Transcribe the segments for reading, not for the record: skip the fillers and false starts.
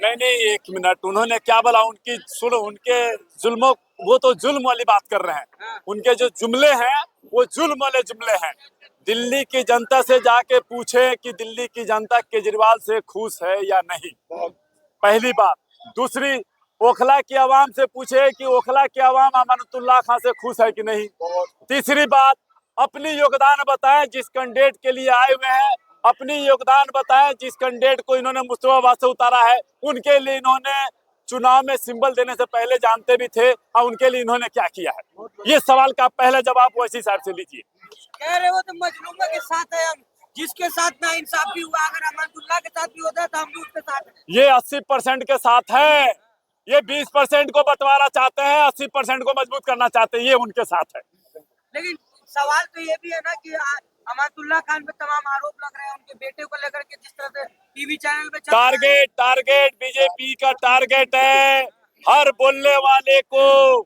नहीं नहीं, एक मिनट, उन्होंने क्या बोला? उनकी सुनो, उनके जुल्मों, वो तो जुल्म वाली बात कर रहे हैं। उनके जो जुमले हैं वो जुल्म वाले जुमले हैं। दिल्ली की जनता से जाके पूछे कि दिल्ली की जनता केजरीवाल से खुश है या नहीं, पहली बात। दूसरी, ओखला की आवाम से पूछे कि ओखला की आवाम अमानतुल्लाह खान से खुश है कि नहीं। तीसरी बात, अपनी योगदान बताएं जिस कैंडिडेट के लिए आए हुए हैं, अपनी योगदान बताएं जिस कैंडिडेट को इन्होंने मुस्तफाबाद से उतारा है, उनके लिए इन्होंने चुनाव में सिंबल देने से पहले जानते भी थे और उनके लिए इन्होंने क्या किया है। ये सवाल का पहला जवाब वैसी साहब से लीजिए। कह रहे हो तो मजलूमों के साथ है हम, जिसके साथ ना इंसाफी हुआ, अगर अमानतुल्लाह के साथ भी होता तो हम भी उसके साथ हैं। ये 80% के साथ है, ये 20% को बंटवारा चाहते हैं, 80% को मजबूत करना चाहते हैं, ये उनके साथ है। लेकिन सवाल तो ये भी है ना कि अमानतुल्लाह खान पे तमाम आरोप लग रहे हैं उनके बेटे को लेकर के, जिस तरह से टीवी चैनल पे टारगेट बीजेपी का टारगेट है, हर बोलने वाले को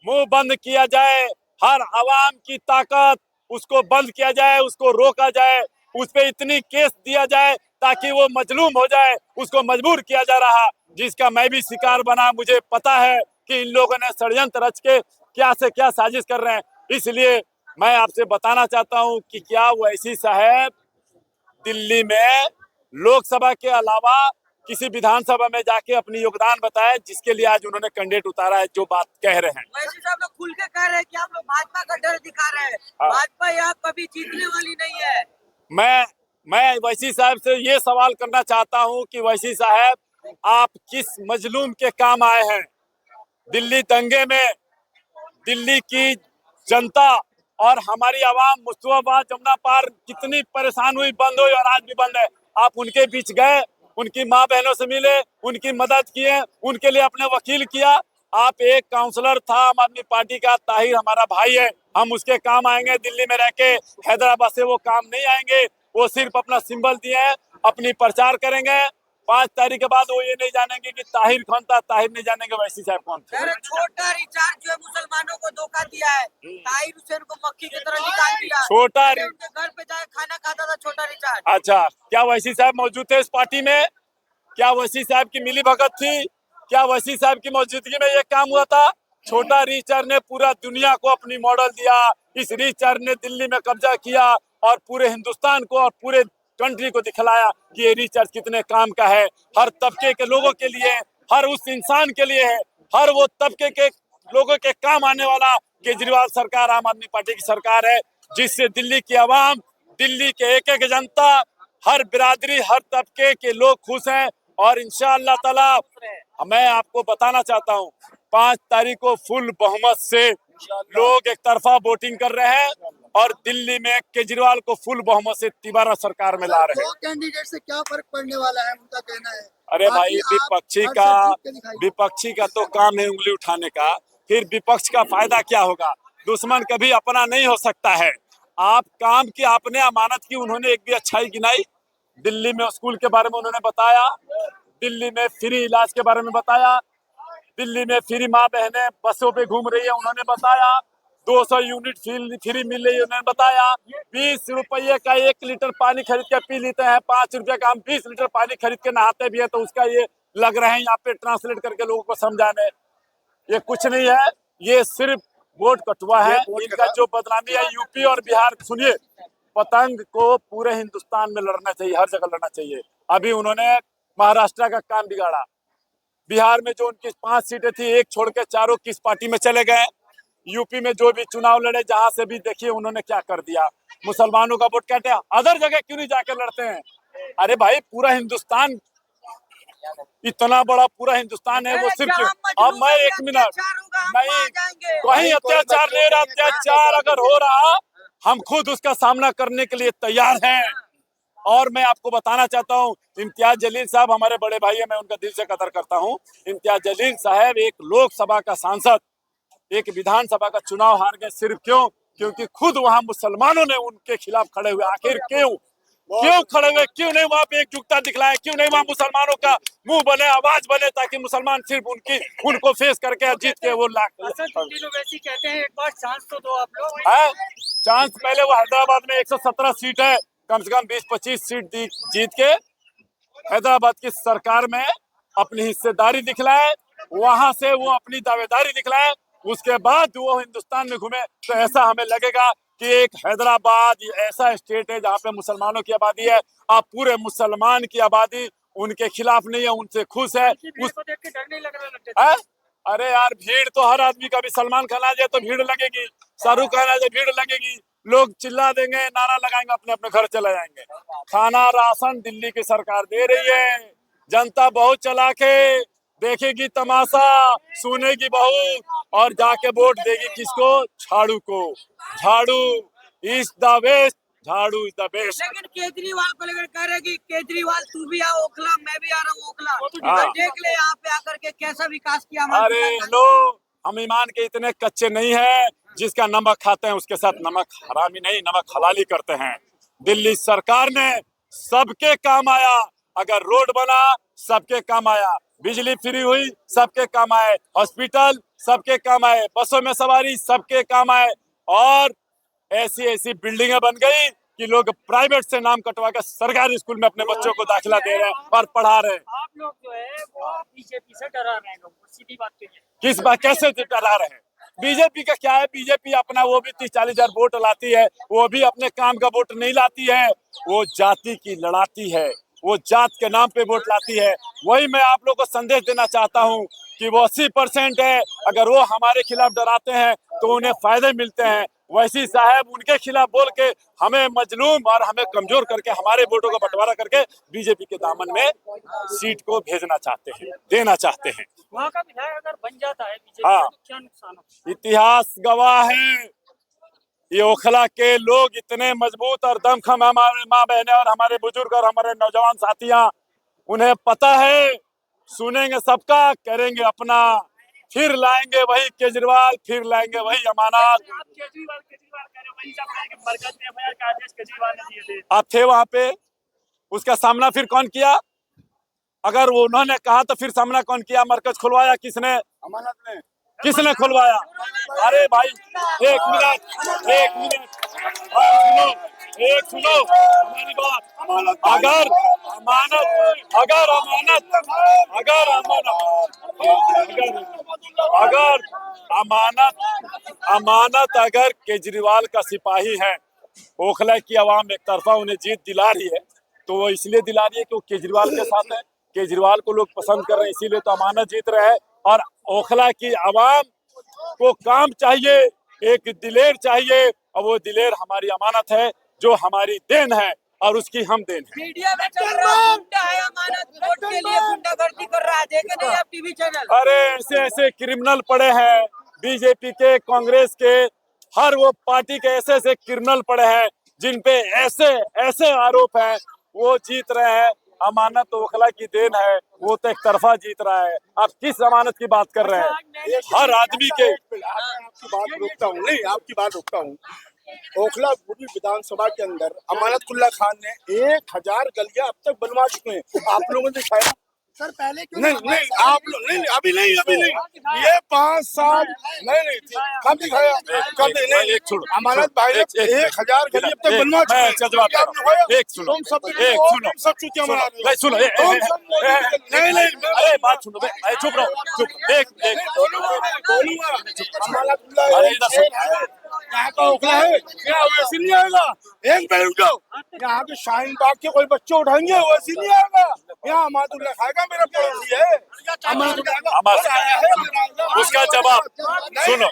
मुंह बंद किया जाए, हर आवाम की ताकत उसको बंद किया जाए, उसको रोका जाए, उस पे इतनी केस दिया जाए ताकि वो मजलूम हो जाए, उसको मजबूर किया जा रहा, जिसका मैं भी शिकार बना। मुझे पता है कि इन लोगों ने षड्यंत्र रच के क्या से क्या साजिश कर रहे हैं। इसलिए मैं आपसे बताना चाहता हूं कि क्या वैसी साहब दिल्ली में लोकसभा के अलावा किसी विधानसभा में जाके अपनी योगदान बताए जिसके लिए आज उन्होंने कैंडिडेट उतारा है, जो बात कह रहे हैं। वैसे साहब लोग खुल के कह रहे हैं कि आप लोग भाजपा का डर दिखा रहे हैं, भाजपा यहाँ कभी जीतने वाली नहीं है। मैं वैसी साहब से ये सवाल करना चाहता हूं कि वैसी साहब, आप किस मजलूम के काम आए हैं? दिल्ली दंगे में दिल्ली की जनता और हमारी आवाम मुस्तफाबाद जमुना पार कितनी परेशान हुई, बंद हुई और आज भी बंद है। आप उनके बीच गए, उनकी माँ बहनों से मिले, उनकी मदद किए, उनके लिए अपने वकील किया। आप एक काउंसलर था आम आदमी पार्टी का, ताहिर हमारा भाई है, हम उसके काम आएंगे। दिल्ली में रह के हैदराबाद से वो काम नहीं आएंगे, वो सिर्फ अपना सिंबल दिए हैं, अपनी प्रचार करेंगे। 5 तारीख के बाद वो ये नहीं जानेंगे कि ताहिर कौन था, ताहिर नहीं जानेंगे वैसी साहब कौन थे। छोटा रिचार्ज जो है मुसलमानों को धोखा दिया है, ताहिर हुसैन को मक्खी की तरह निकाल दिया। छोटा उनके घर पे जाके खाना खाता था छोटा रिचार्ज। अच्छा, क्या वैसी साहब मौजूद थे इस पार्टी में? क्या वैसी साहब की मिली भगत थी? क्या वैसी साहब की मौजूदगी में ये काम हुआ था? छोटा रिचर ने पूरा दुनिया को अपनी मॉडल दिया। इस रिचर ने दिल्ली में कब्जा किया और पूरे हिंदुस्तान को और पूरे कंट्री को दिखलाया कि ये रिचर्ज कितने काम का है। हर तबके के लोगों के लिए, हर उस इंसान के लिए है, हर वो तबके के लोगों के काम आने वाला केजरीवाल सरकार आम आदमी पार्टी की सरकार है, जिससे दिल्ली की आवाम, दिल्ली के एक एक जनता, हर बिरादरी, हर तबके के लोग खुश हैं। और इंशाअल्लाह ताला मैं आपको बताना चाहता हूँ, 5 तारीख को फुल बहुमत से लोग एक तरफा वोटिंग कर रहे हैं और दिल्ली में केजरीवाल को फुल बहुमत से तिबारा सरकार में ला रहे हैं। कैंडिडेट से क्या फर्क पड़ने वाला है, उनका कहना है। अरे भाई, विपक्षी का तो काम है उंगली उठाने का, फिर विपक्ष का फायदा क्या होगा? दुश्मन कभी अपना नहीं हो सकता है। आप काम की, आपने अमानत की, उन्होंने एक भी अच्छाई गिनाई? दिल्ली में स्कूल के बारे में उन्होंने बताया, दिल्ली में फ्री इलाज के बारे में बताया, दिल्ली में फ्री माँ बहनें बसों पे घूम रही है उन्होंने बताया, 200 यूनिट फ्री मिल रही है उन्होंने बताया, 20 रुपये का 1 लीटर पानी खरीद के पी लेते हैं, 5 रुपये का हम 20 लीटर पानी खरीद के नहाते भी है, तो उसका ये लग रहे हैं यहाँ पे ट्रांसलेट करके लोगों को समझाने। ये कुछ नहीं है, ये सिर्फ वोट कटुआ है। इनका जो बदनामी है यूपी और बिहार, सुनिए, पतंग को पूरे हिंदुस्तान में लड़ना चाहिए, हर जगह लड़ना चाहिए। अभी उन्होंने महाराष्ट्र का काम बिगाड़ा, बिहार में जो उनकी 5 सीटें थी, एक छोड़ के चारों किस पार्टी में चले गए। यूपी में जो भी चुनाव लड़े, जहां से भी देखिए उन्होंने क्या कर दिया, मुसलमानों का वोट काटे। अदर जगह क्यों नहीं जाकर लड़ते हैं? अरे भाई, पूरा हिंदुस्तान, इतना बड़ा पूरा हिंदुस्तान है, वो सिर्फ अब मैं 1 मिनट नहीं, कहीं अत्याचार नहीं रहा, अत्याचार अगर हो रहा हम खुद उसका सामना करने के लिए तैयार हैं। और मैं आपको बताना चाहता हूं, इम्तियाज जलील साहब हमारे बड़े भाई हैं, मैं उनका दिल से कदर करता हूं। इम्तियाज जलील साहब एक लोकसभा का सांसद, एक विधानसभा का चुनाव हार गए, सिर्फ क्यों? क्योंकि खुद वहां मुसलमानों ने उनके खिलाफ खड़े हुए। आखिर क्यों खड़े हुए? क्यों नहीं वहां पे एकजुटता दिखलाए? क्यों नहीं वहां मुसलमानों का मुंह बने, आवाज बने, ताकि मुसलमान सिर्फ उनको फेस करके जीत के वो वैसी कहते हैं, एक बार चांस तो दो आप लोग। चांस पहले वो हैदराबाद में 117 सीट है, कम से कम 20-25 सीट जीत के हैदराबाद की सरकार में अपनी हिस्सेदारी दिखलाए, वहां से वो अपनी दावेदारी दिखलाए, उसके बाद वो हिंदुस्तान में घूमे, तो ऐसा हमें लगेगा कि एक हैदराबाद ऐसा स्टेट है जहाँ पे मुसलमानों की आबादी है। अब पूरे मुसलमान की आबादी उनके खिलाफ नहीं है, उनसे खुश है। भीड़ को देख के डर नहीं लग रहा लगता है? अरे यार, भीड़ तो हर आदमी का भी, सलमान खान आ जाए तो भीड़ लगेगी, शाहरुख खान आ जाए भीड़ लगेगी, लोग चिल्ला देंगे, नारा लगाएंगे, अपने अपने घर चले जाएंगे। खाना राशन दिल्ली की सरकार दे रही है, जनता बहुत चालाक है, देखेगी तमाशा, सुनेगी बहुत, और जाके वोट देगी किसको? झाड़ू को। झाड़ू इज द बेस्ट, झाड़ू इज द बेस्ट। लेकिन केजरीवाल को लेकर कह रहे कि केजरीवाल तू भी आ ओखला, मैं भी आ रहा हूँ ओखला, हाँ। देख ले यहाँ पे आकर के कैसा विकास किया हमारे अरे सरकार ने। लो, हम ईमान के इतने कच्चे नहीं है, जिसका नमक खाते हैं उसके साथ नमक हरामी नहीं, नमक हलाली करते हैं। दिल्ली सरकार ने सबके काम आया, अगर रोड बना सबके काम आया, बिजली फ्री हुई सबके काम आए, हॉस्पिटल सबके काम आए, बसों में सवारी सबके काम आए, और ऐसी ऐसी बिल्डिंगें बन गई कि लोग प्राइवेट से नाम कटवा के सरकारी स्कूल में अपने बच्चों को दाखिला दे रहे हैं और पढ़ा रहे हैं। आप लोग जो है वो बीजेपी से डरा रहे हैं, लोग सीधी बात तो ये। किस बात, कैसे डरा रहे हैं? बीजेपी का क्या है? बीजेपी अपना, वो भी 30-40 हजार वोट लाती है, वो भी अपने काम का वोट नहीं लाती है, वो जाति की लड़ाती है, वो जात के नाम पे वोट लाती है। वही मैं आप लोग को संदेश देना चाहता हूँ कि वो 80% है, अगर वो हमारे खिलाफ डराते हैं तो उन्हें फायदे मिलते हैं। वैसी साहब उनके खिलाफ बोल के हमें मजलूम और हमें कमजोर करके हमारे वोटों का बंटवारा करके बीजेपी के दामन में सीट को भेजना चाहते हैं, देना चाहते हैं। वहाँ का विधायक अगर बन जाता है बीजेपी हाँ। तो क्या नुकसान हो? इतिहास गवाह है, ये ओखला के लोग इतने मजबूत और दमखम, हमारे माँ बहने और हमारे बुजुर्ग और हमारे नौजवान साथियां, उन्हें पता है, सुनेंगे सबका, करेंगे अपना, फिर लाएंगे वही केजरीवाल, फिर लाएंगे वही अमानत। आप केजरीवाल कह रहे हो, वही सब है कि मरकज ने एफआईआर का आदेश केजरीवाल ने दिए थे। आप थे वहां पे, उसका सामना फिर कौन किया? अगर वो उन्होंने कहा तो फिर सामना कौन किया? मरकज खुलवाया किसने? अमानत ने। किसने खुलवाया? अरे भाई, एक मिनट, एक मिनट, सुनो हमारी बात। अगर अमानत, अगर अमानत, अगर अमानत, अगर अमानत, अमानत अगर केजरीवाल का सिपाही है, ओखला की आवाम एक तरफा उन्हें जीत दिला रही है, तो वो इसलिए दिला रही है कि वो केजरीवाल के साथ है, केजरीवाल को लोग पसंद कर रहे हैं, इसीलिए तो अमानत जीत रहे हैं। और ओखला की आवाम को काम चाहिए, एक दिलेर चाहिए, और वो दिलेर हमारी अमानत है, जो हमारी देन है, और उसकी हम देन है। मीडिया में चल रहा है गुंडा है अमानत वोट के लिए गुंडागर्दी कर रहा है, देखे नहीं आप टीवी चैनल? अरे ऐसे ऐसे क्रिमिनल पड़े हैं, बीजेपी के, कांग्रेस के, हर वो पार्टी के ऐसे ऐसे क्रिमिनल पड़े हैं जिन पे ऐसे ऐसे आरोप हैं, वो जीत रहे हैं। अमानत तो ओखला की देन है, वो तो एक तरफा जीत रहा है। आप किस अमानत की बात कर रहे हैं? हर आदमी के, आपकी बात रोकता हूँ, नहीं आपकी बात रोकता हूँ। ओखला पूरी विधानसभा के अंदर अमानतुल्लाह खान ने 1000 गलियां अब तक बनवा चुके हैं। आप लोगों ने दिखाया? सर पहले क्यों नहीं, आप लोग नहीं, अभी नहीं, ये 5 साल नहीं, कब दिखाया? कब नहीं, अमानत भाई ने 1000 गली अब तक बनवा चुके हैं। एक सुनो, तुम सब एक सब चुतिया मना रहे हो। नहीं सुनो, नहीं, अरे बात सुनो, चुप रहो, चुप, एक बोलूंगा अमानतुल्लाह अरे इधर सुन, यहाँ का ओखला है, क्या वैसे नहीं आएगा? एक मिनट रुक जाओ, यहाँ के शाहीन बाग के कोई बच्चे उठाएंगे, वैसे नहीं आएगा। यहाँ अमानतुल्लाह खाएगा, मेरा पड़ोसी है, उसका जवाब सुनो,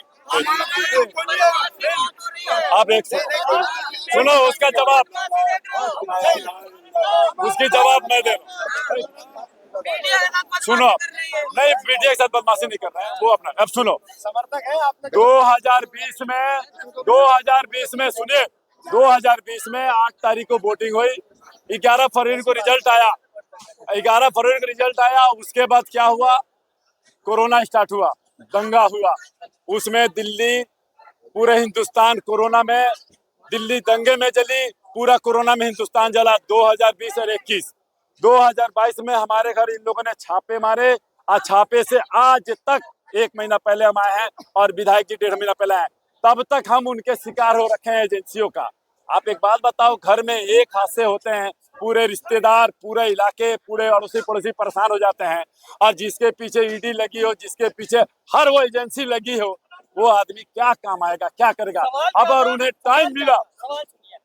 आप एक सुनो, उसका जवाब, उसकी जवाब मैं दे रहा हूँ। सुनो, नहीं मीडिया के साथ बदमाशी नहीं कर रहे हैं, वो अपना। अब सुनो, समर्थक है आपने? 2020 में सुनिए, 2020 में 8 तारीख को वोटिंग हुई, 11 फरवरी को रिजल्ट आया, 11 फरवरी को रिजल्ट आया। उसके बाद क्या हुआ? कोरोना स्टार्ट हुआ, दंगा हुआ, उसमें दिल्ली, पूरे हिंदुस्तान कोरोना में, दिल्ली दंगे में जली, पूरा कोरोना में हिंदुस्तान जला। 2020 और 21, 2022 में हमारे घर इन लोगों ने छापे मारे, और छापे से आज तक 1 महीना पहले हम आए हैं, और विधायक जी 1.5 महीना पहले आए, तब तक हम उनके शिकार हो रखे हैं एजेंसियों का। आप एक बात बताओ, घर में एक हादसे होते हैं, पूरे रिश्तेदार, पूरे इलाके, पूरे अड़ोसी पड़ोसी परेशान हो जाते हैं, और जिसके पीछे ईडी लगी हो, जिसके पीछे हर वो एजेंसी लगी हो, वो आदमी क्या काम आएगा, क्या करेगा। अब और उन्हें टाइम मिला। सवाल सुनिए,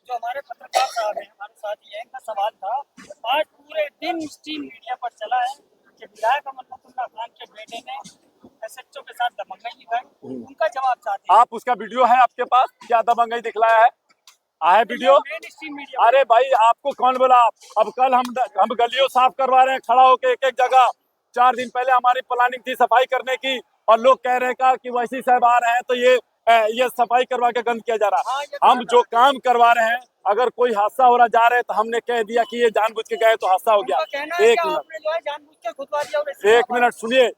जो हमारे पत्रकार साहब हैं, हमारे साथी हैं, इनका सवाल था, आज पूरे दिन स्ट्रीम मीडिया पर चला है कि विधायक अमरनाथुल्लाह खान के बेटे ने एसएचओ के साथ दबंगई दिखाई, उनका जवाब चाहते हैं। आप उसका वीडियो है आपके पास, क्या दबंगई दिखलाया है? आया वीडियो? Main stream media. अरे भाई, आपको कौन बोला? अब कल हम गलियों साफ करवा रहे हैं, खड़ा होके एक एक जगह। 4 दिन पहले हमारी प्लानिंग थी सफाई करने की, और लोग कह रहे हैं कि वैसी साहब आ रहे हैं तो ये सफाई करवा के गंद किया जा रहा है। हम जो काम करवा रहे हैं, अगर कोई हादसा हो रहा जा रहे हैं तो हमने कह दिया कि ये जानबूझ के गए तो हादसा हो गया। एक मिनट सुनिए।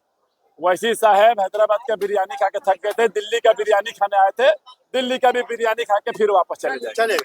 वैसी साहब हैदराबाद का बिरयानी खा के थक गए थे, दिल्ली का बिरयानी खाने आए थे, दिल्ली का भी बिरयानी खा के फिर वापस चले जाए।